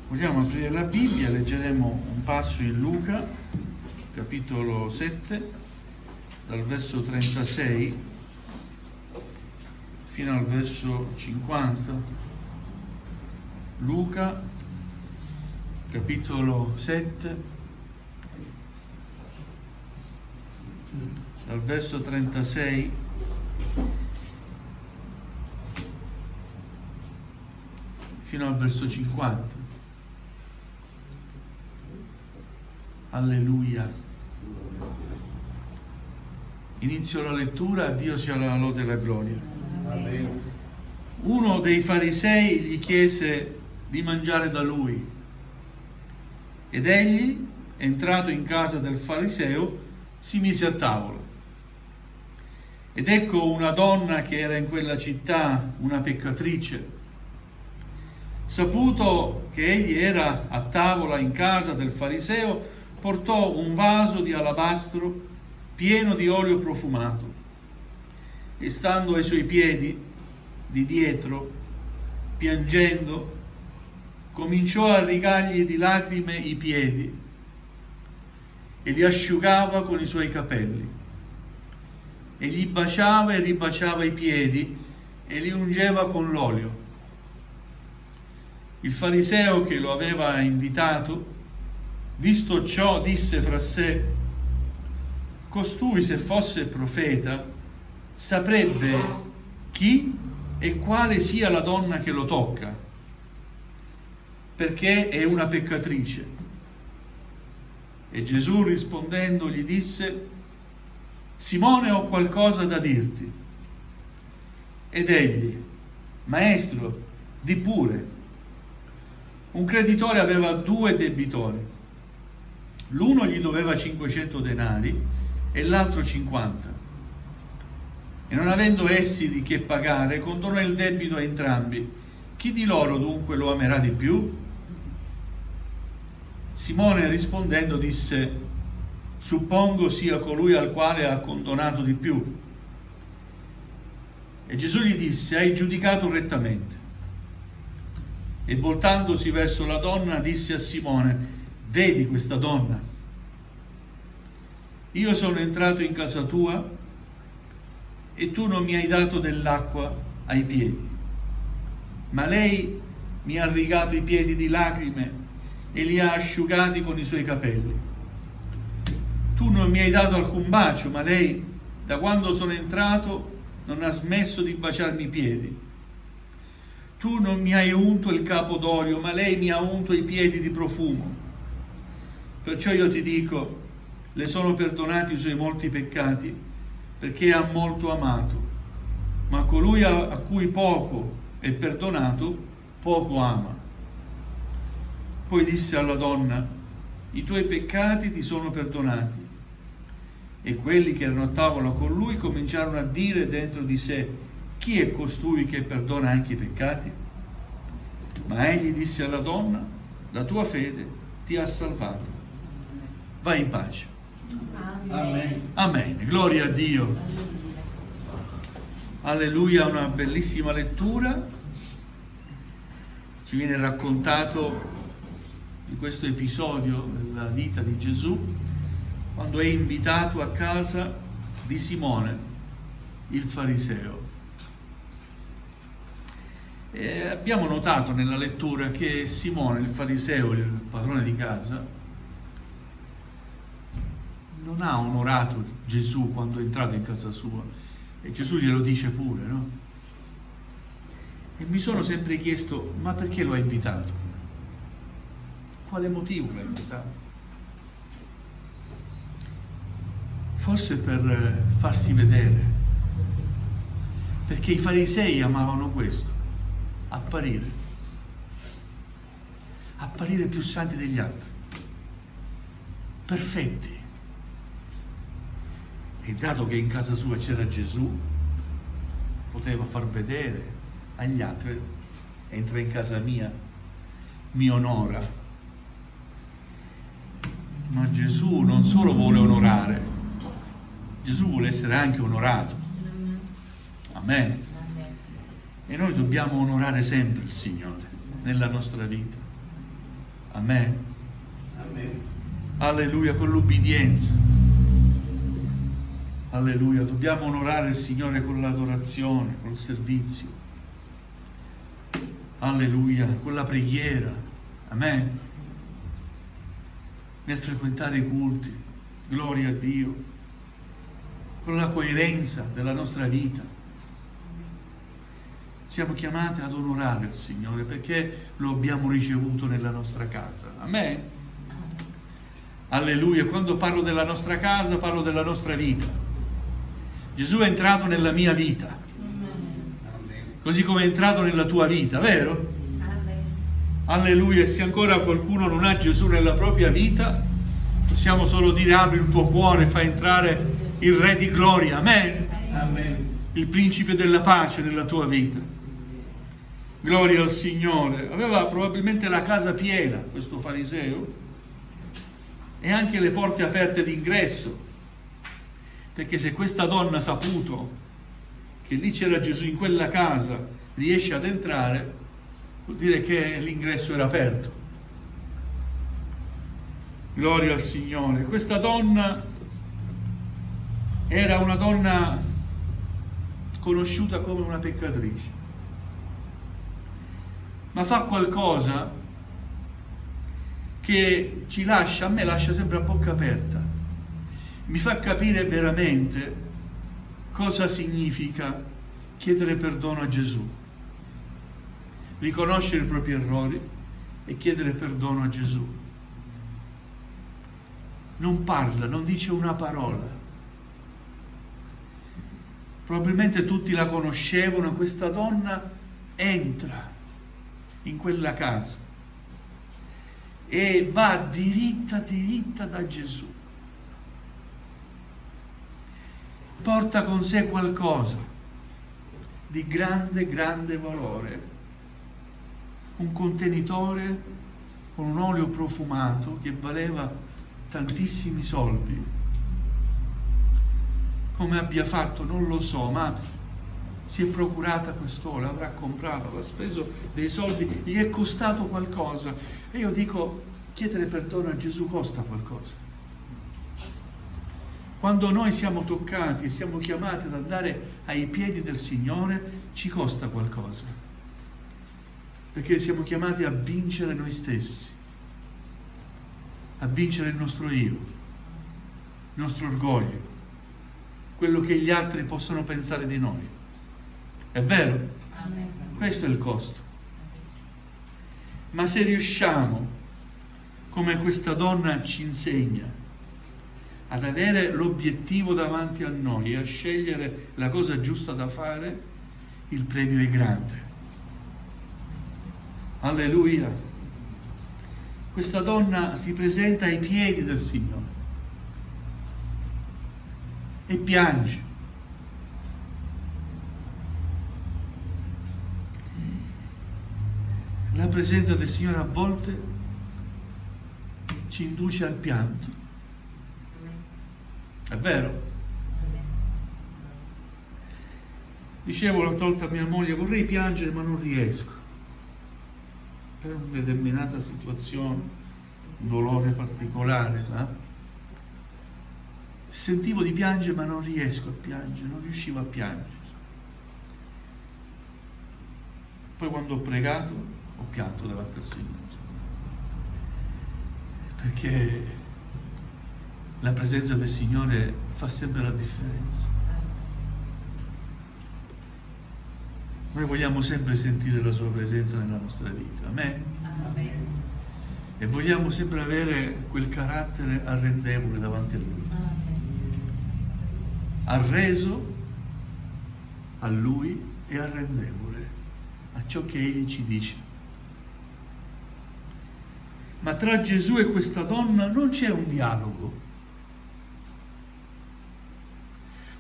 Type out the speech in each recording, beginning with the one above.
Vogliamo aprire la Bibbia, leggeremo un passo in Luca, capitolo 7, dal verso 36 fino al verso 50. Luca, capitolo 7, dal verso 36 fino al verso 50. Alleluia. Inizio la lettura, a Dio sia la lode e la gloria. Amen. Uno dei farisei gli chiese di mangiare da lui ed egli, entrato in casa del fariseo, si mise a tavola. Ed ecco una donna che era in quella città, una peccatrice. Saputo che egli era a tavola in casa del fariseo, portò un vaso di alabastro pieno di olio profumato e, stando ai suoi piedi di dietro, piangendo, cominciò a rigargli di lacrime i piedi e li asciugava con i suoi capelli e gli baciava e ribaciava i piedi e li ungeva con l'olio. Il fariseo che lo aveva invitato, visto ciò, disse fra sé: costui, se fosse profeta, saprebbe chi e quale sia la donna che lo tocca, perché è una peccatrice. E Gesù, rispondendo, gli disse: Simone, ho qualcosa da dirti. Ed egli: Maestro, di pure. Un creditore aveva 2 debitori. L'uno gli doveva 500 denari e l'altro 50. E non avendo essi di che pagare, condonò il debito a entrambi. Chi di loro dunque lo amerà di più? Simone, rispondendo, disse: suppongo sia colui al quale ha condonato di più. E Gesù gli disse: hai giudicato rettamente. E voltandosi verso la donna, disse a Simone: vedi questa donna? Io sono entrato in casa tua e tu non mi hai dato dell'acqua ai piedi, ma lei mi ha rigato i piedi di lacrime e li ha asciugati con i suoi capelli. Tu non mi hai dato alcun bacio, ma lei, da quando sono entrato, non ha smesso di baciarmi i piedi. Tu non mi hai unto il capo d'olio, ma lei mi ha unto i piedi di profumo. Perciò io ti dico, le sono perdonati i suoi molti peccati, perché ha molto amato. Ma colui a cui poco è perdonato, poco ama. Poi disse alla donna: i tuoi peccati ti sono perdonati. E quelli che erano a tavola con lui cominciarono a dire dentro di sé: chi è costui che perdona anche i peccati? Ma egli disse alla donna: la tua fede ti ha salvato. Vai in pace. Amen. Amen. Gloria a Dio. Alleluia, una bellissima lettura. Ci viene raccontato di questo episodio della vita di Gesù, quando è invitato a casa di Simone, il fariseo. E abbiamo notato nella lettura che Simone, il fariseo, il padrone di casa, non ha onorato Gesù quando è entrato in casa sua, e Gesù glielo dice pure, no? E mi sono sempre chiesto: ma perché lo ha invitato? Quale motivo l'ha invitato? Forse per farsi vedere, perché i farisei amavano questo: apparire più santi degli altri, perfetti. E dato che in casa sua c'era Gesù, poteva far vedere agli altri: entra in casa mia, mi onora. Ma Gesù non solo vuole onorare, Gesù vuole essere anche onorato. Amen. E noi dobbiamo onorare sempre il Signore nella nostra vita. Amen. Amen. Alleluia, con l'ubbidienza. Alleluia, dobbiamo onorare il Signore con l'adorazione, con il servizio. Alleluia, con la preghiera. Amen. Nel frequentare i culti. Gloria a Dio. Con la coerenza della nostra vita. Siamo chiamati ad onorare il Signore perché lo abbiamo ricevuto nella nostra casa. Amen. Alleluia, quando parlo della nostra casa parlo della nostra vita. Gesù è entrato nella mia vita, così come è entrato nella tua vita, vero? Alleluia, e se ancora qualcuno non ha Gesù nella propria vita, possiamo solo dire: apri il tuo cuore, fai entrare il Re di gloria, amen? Amen. Il principe della pace nella tua vita. Gloria al Signore. Aveva probabilmente la casa piena, questo fariseo, e anche le porte aperte d'ingresso, perché se questa donna ha saputo che lì c'era Gesù in quella casa, riesce ad entrare, vuol dire che l'ingresso era aperto. Gloria al Signore. Questa donna era una donna conosciuta come una peccatrice, ma fa qualcosa che ci lascia, a me lascia sempre a bocca aperta, mi fa capire veramente cosa significa chiedere perdono a Gesù, riconoscere i propri errori e chiedere perdono a Gesù. Non parla, non dice una parola. Probabilmente tutti la conoscevano, questa donna entra in quella casa e va diritta da Gesù. Porta con sé qualcosa di grande valore, un contenitore con un olio profumato che valeva tantissimi soldi. Come abbia fatto non lo so, ma si è procurata quest'olio, l'avrà comprato, avrà speso dei soldi, gli è costato qualcosa. E io dico, chiedere perdono a Gesù costa qualcosa. Quando noi siamo toccati e siamo chiamati ad andare ai piedi del Signore, ci costa qualcosa, perché siamo chiamati a vincere noi stessi, a vincere il nostro io, il nostro orgoglio, quello che gli altri possono pensare di noi. È vero? Amen. Questo è il costo. Ma se riusciamo, come questa donna ci insegna, ad avere l'obiettivo davanti a noi e a scegliere la cosa giusta da fare, il premio è grande. Alleluia. Questa donna si presenta ai piedi del Signore e piange. La presenza del Signore a volte ci induce al pianto. È vero? Dicevo l'altra volta a mia moglie, vorrei piangere ma non riesco, per una determinata situazione, un dolore particolare, sentivo di piangere ma non riesco a piangere, non riuscivo a piangere. Poi quando ho pregato ho pianto davanti al Signore, perché la presenza del Signore fa sempre la differenza. Noi vogliamo sempre sentire la Sua presenza nella nostra vita, amen? Amen. E vogliamo sempre avere quel carattere arrendevole davanti a Lui. Arreso a Lui e arrendevole a ciò che Egli ci dice. Ma tra Gesù e questa donna non c'è un dialogo.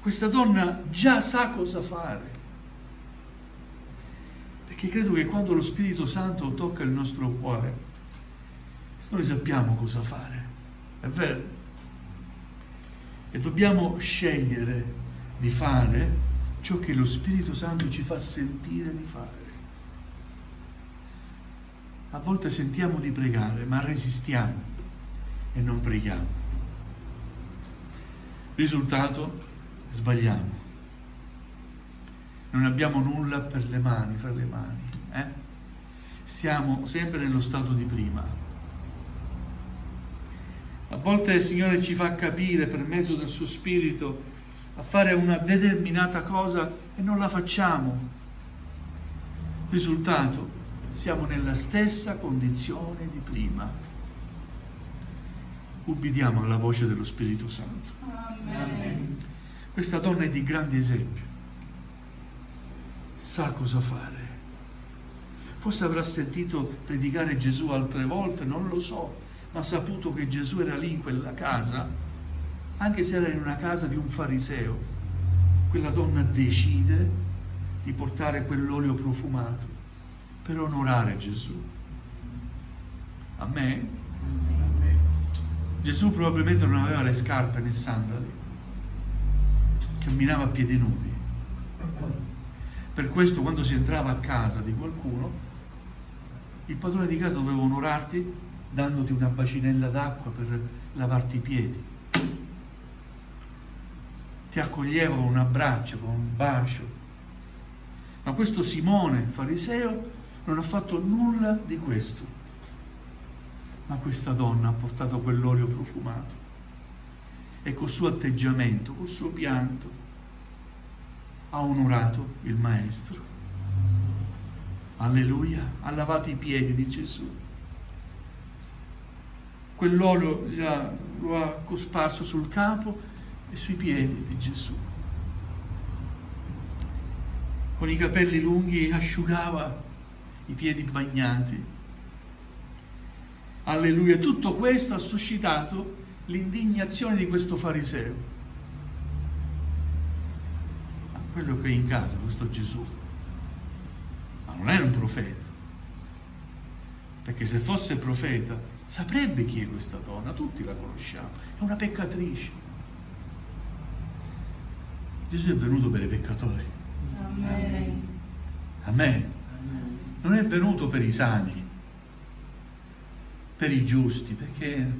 Questa donna già sa cosa fare, perché credo che quando lo Spirito Santo tocca il nostro cuore, noi sappiamo cosa fare, è vero? E dobbiamo scegliere di fare ciò che lo Spirito Santo ci fa sentire di fare. A volte sentiamo di pregare, ma resistiamo e non preghiamo. Risultato, sbagliamo. Non abbiamo nulla per le mani, fra le mani. Stiamo sempre nello stato di prima. A volte il Signore ci fa capire per mezzo del suo Spirito a fare una determinata cosa e non la facciamo. Risultato, siamo nella stessa condizione di prima. Ubbidiamo alla voce dello Spirito Santo. Amen. Questa donna è di grande esempio. Sa cosa fare. Forse avrà sentito predicare Gesù altre volte, non lo so, ma ha saputo che Gesù era lì in quella casa, anche se era in una casa di un fariseo. Quella donna decide di portare quell'olio profumato per onorare Gesù. Amen? Amen. Gesù probabilmente non aveva le scarpe né sandali, camminava a piedi nudi. Per questo quando si entrava a casa di qualcuno, il padrone di casa doveva onorarti dandoti una bacinella d'acqua per lavarti i piedi. Ti accoglieva con un abbraccio, con un bacio. Ma questo Simone, fariseo, non ha fatto nulla di questo. Ma questa donna ha portato quell'olio profumato e col suo atteggiamento, col suo pianto, ha onorato il Maestro. Alleluia, ha lavato i piedi di Gesù. Quell'olio lo ha cosparso sul capo e sui piedi di Gesù. Con i capelli lunghi asciugava i piedi bagnati. Alleluia, tutto questo ha suscitato l'indignazione di questo fariseo. Ma quello che è in casa, questo Gesù, ma non era un profeta, perché se fosse profeta saprebbe chi è questa donna, tutti la conosciamo, è una peccatrice. Gesù è venuto per i peccatori. Amen. Amen. Non è venuto per i sani, per i giusti, perché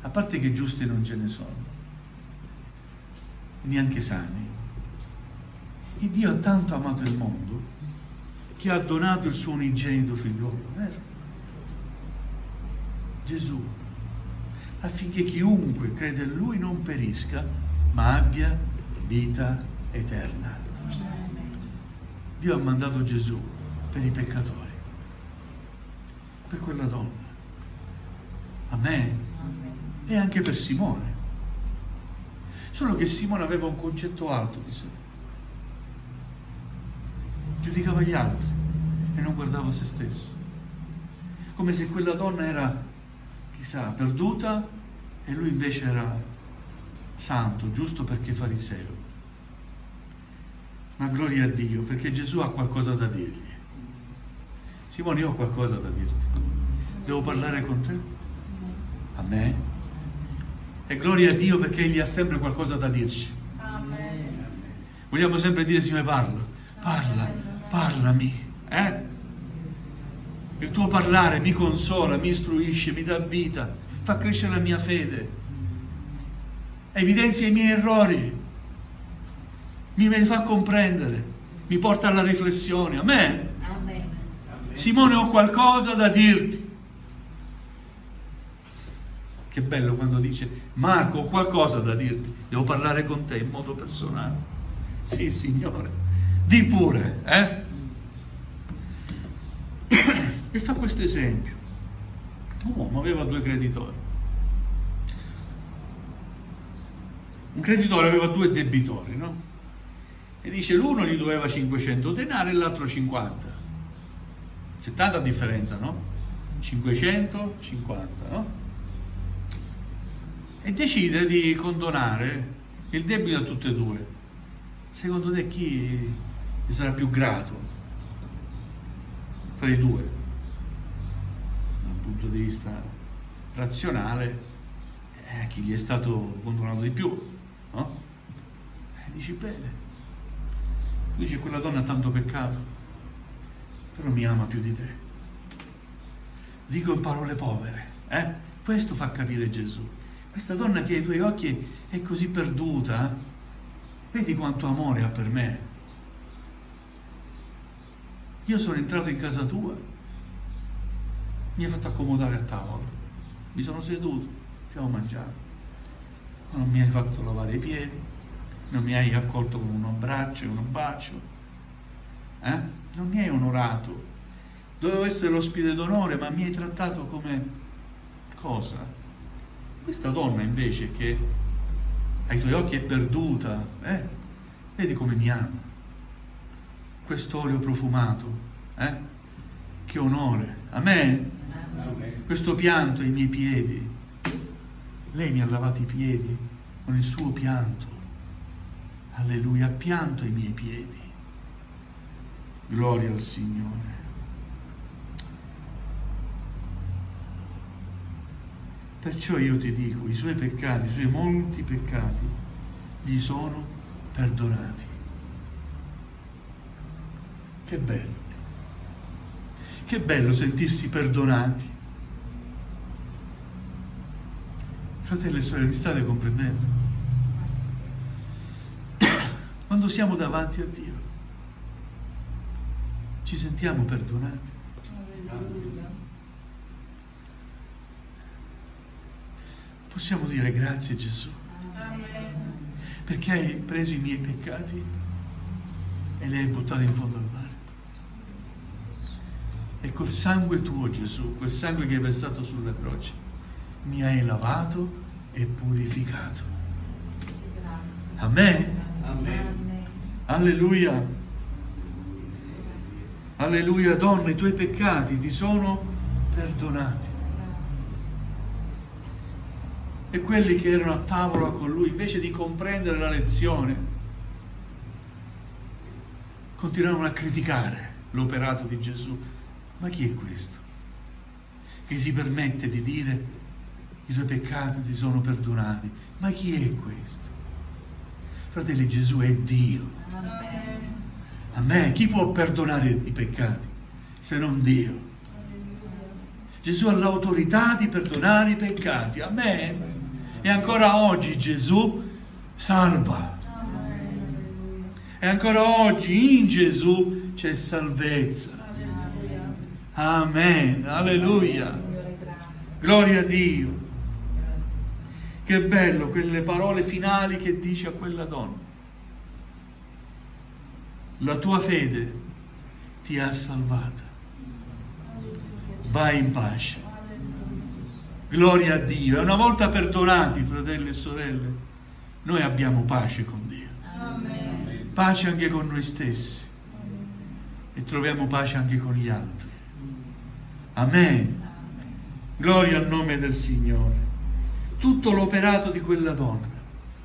a parte che giusti non ce ne sono, neanche sani. E Dio ha tanto amato il mondo che ha donato il suo unigenito figliolo, vero? Gesù, affinché chiunque crede in Lui non perisca, ma abbia vita eterna. Dio ha mandato Gesù per i peccatori, per quella donna. Amen. E anche per Simone. Solo che Simone aveva un concetto alto di sé. Giudicava gli altri e non guardava se stesso. Come se quella donna era, chissà, perduta e lui invece era santo, giusto perché fariseo. Ma gloria a Dio, perché Gesù ha qualcosa da dirgli. Simone, io ho qualcosa da dirti. Devo parlare con te? A me? E gloria a Dio perché Egli ha sempre qualcosa da dirci. Amen. Vogliamo sempre dire, Signore, parlami. Il tuo parlare mi consola, mi istruisce, mi dà vita, fa crescere la mia fede, evidenzia i miei errori, mi fa comprendere, mi porta alla riflessione. Amen. Amen. Simone, ho qualcosa da dirti. Che bello quando dice, Marco, ho qualcosa da dirti, devo parlare con te in modo personale. Sì, Signore, di pure, E fa questo esempio. Un uomo aveva 2 creditori. Un creditore aveva 2 debitori, no? E dice, l'uno gli doveva 500 denari e l'altro 50. C'è tanta differenza, no? 500, 50, no? E decide di condonare il debito a tutte e 2. Secondo te chi gli sarà più grato tra i 2? Dal punto di vista razionale, chi gli è stato condonato di più, no? Dici bene. Dice, quella donna ha tanto peccato, però mi ama più di te. dico in parole povere, questo fa capire Gesù. Questa donna che ai tuoi occhi è così perduta, vedi quanto amore ha per me. Io sono entrato in casa tua, mi hai fatto accomodare a tavola, mi sono seduto, stiamo mangiando, non mi hai fatto lavare i piedi, non mi hai accolto con un abbraccio e un bacio, non mi hai onorato. Dovevo essere l'ospite d'onore, ma mi hai trattato come cosa? Questa donna invece che ai tuoi occhi è perduta, vedi come mi ama. Quest'olio profumato, che onore. Amen. Questo pianto ai miei piedi. Lei mi ha lavato i piedi con il suo pianto. Alleluia, ha pianto ai miei piedi. Gloria al Signore. Perciò io ti dico, i suoi peccati, i suoi molti peccati, gli sono perdonati. Che bello. Che bello sentirsi perdonati. Fratelli e sorelle, mi state comprendendo? Quando siamo davanti a Dio, ci sentiamo perdonati. Alleluia. Possiamo dire grazie Gesù, Amen. perché hai preso i miei peccati e li hai buttati in fondo al mare. E col sangue tuo, Gesù, quel sangue che hai versato sulla croce, mi hai lavato e purificato. Amen. Amen. Alleluia. Alleluia, donna, i tuoi peccati ti sono perdonati. E quelli che erano a tavola con lui, invece di comprendere la lezione, continuavano a criticare l'operato di Gesù. Ma chi è questo? Che si permette di dire i tuoi peccati ti sono perdonati? Ma chi è questo? Fratelli, Gesù è Dio. Amen. A me, chi può perdonare i peccati se non Dio? Gesù ha l'autorità di perdonare i peccati. Amen. E ancora oggi Gesù salva. E ancora oggi in Gesù c'è salvezza. Amen. Alleluia. Gloria a Dio. Che bello quelle parole finali che dice a quella donna. La tua fede ti ha salvata. Vai in pace. Gloria a Dio. E una volta perdonati, fratelli e sorelle, noi abbiamo pace con Dio. Amen. Pace anche con noi stessi. E troviamo pace anche con gli altri. Amen. Gloria al nome del Signore. Tutto l'operato di quella donna,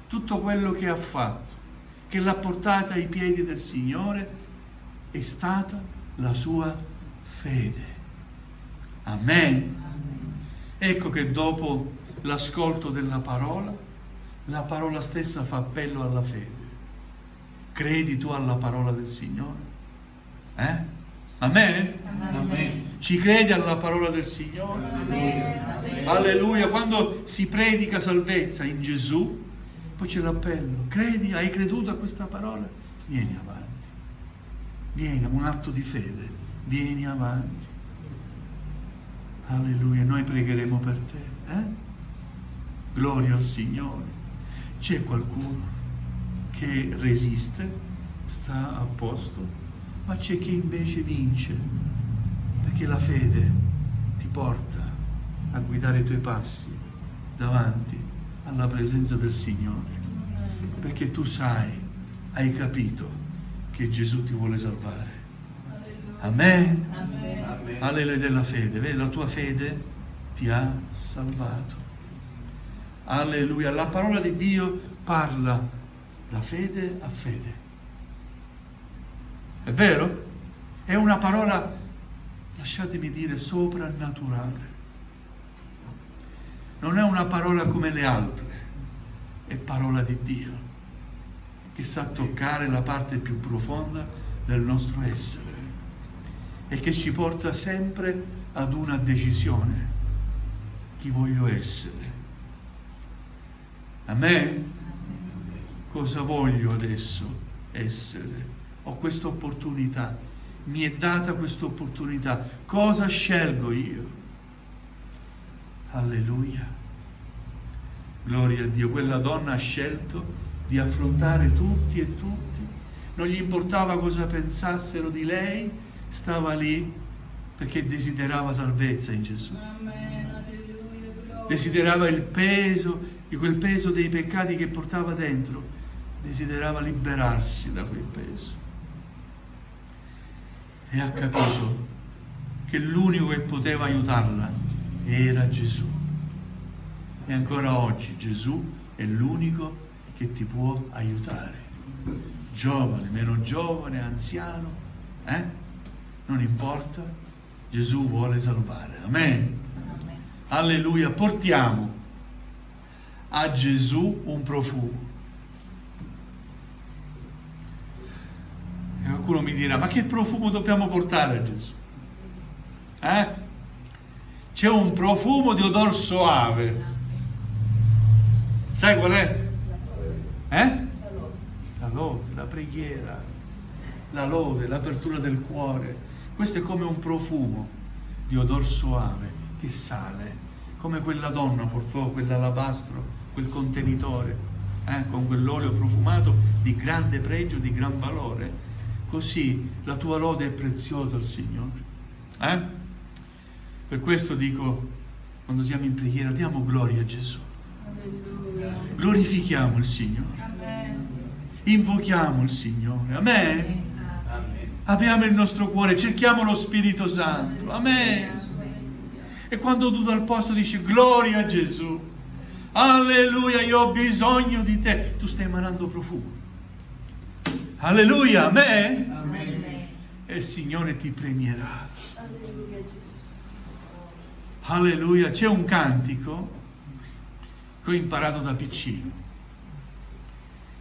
tutto quello che ha fatto, che l'ha portata ai piedi del Signore, è stata la sua fede. Amen. Ecco che dopo l'ascolto della parola, la parola stessa fa appello alla fede. Credi tu alla parola del Signore? Amen? Amen. Ci credi alla parola del Signore? Amen. Alleluia. Quando si predica salvezza in Gesù, poi c'è l'appello. Credi? Hai creduto a questa parola? Vieni avanti. Vieni, un atto di fede. Vieni avanti. Alleluia. Noi pregheremo per te. Gloria al Signore. C'è qualcuno che resiste, sta a posto, ma c'è chi invece vince, perché la fede ti porta a guidare i tuoi passi davanti alla presenza del Signore, perché tu sai, hai capito che Gesù ti vuole salvare. Amen. Amen. Alleluia della fede, vedi, la tua fede ti ha salvato. Alleluia, la parola di Dio parla da fede a fede. È vero? È una parola, lasciatemi dire, soprannaturale. Non è una parola come le altre, è parola di Dio, che sa toccare la parte più profonda del nostro essere e che ci porta sempre ad una decisione: chi voglio essere. Amen? Cosa voglio adesso essere? Ho questa opportunità, mi è data questa opportunità. Cosa scelgo io? Alleluia. Gloria a Dio. Quella donna ha scelto di affrontare tutti e tutti. Non gli importava cosa pensassero di lei, stava lì perché desiderava salvezza in Gesù. Desiderava il peso, di quel peso dei peccati che portava dentro. Desiderava liberarsi da quel peso. E ha capito che l'unico che poteva aiutarla era Gesù. E ancora oggi Gesù è l'unico che ti può aiutare. Giovane, meno giovane, anziano, non importa, Gesù vuole salvare. Amen. Alleluia. Portiamo a Gesù un profumo. E qualcuno mi dirà: ma che profumo dobbiamo portare a Gesù? C'è un profumo di odor soave. Sai qual è? La lode, la preghiera, la lode, l'apertura del cuore. Questo è come un profumo di odor soave che sale, come quella donna portò quell'alabastro, quel contenitore, con quell'olio profumato di grande pregio, di gran valore. Così la tua lode è preziosa al Signore. Per questo dico, quando siamo in preghiera, diamo gloria a Gesù. Alleluia. Glorifichiamo il Signore. Amen. Invochiamo il Signore. Amen. Amen. Apriamo il nostro cuore, cerchiamo lo Spirito Santo. Amen. E quando tu dal posto dici gloria a Gesù, alleluia, io ho bisogno di te, tu stai emanando profumo. Alleluia, amen. Amen. E il Signore ti premierà. Alleluia Gesù. Alleluia. C'è un cantico che ho imparato da piccino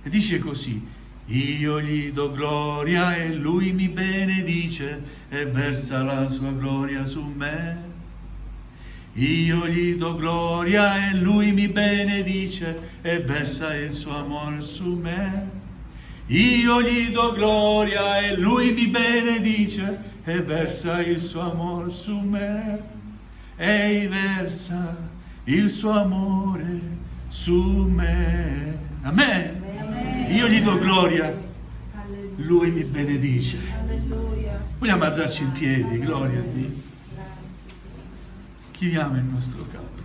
e dice così: io gli do gloria e lui mi benedice e versa la sua gloria su me. Io gli do gloria e lui mi benedice e versa il suo amore su me. Io gli do gloria e lui mi benedice e versa il suo amore su me. E versa il suo amore su me. Amen. Amen. Io gli do gloria, Alleluia. lui mi benedice. Alleluia. Vogliamo alzarci in piedi, gloria a Dio. Grazie. Chiniamo il nostro capo.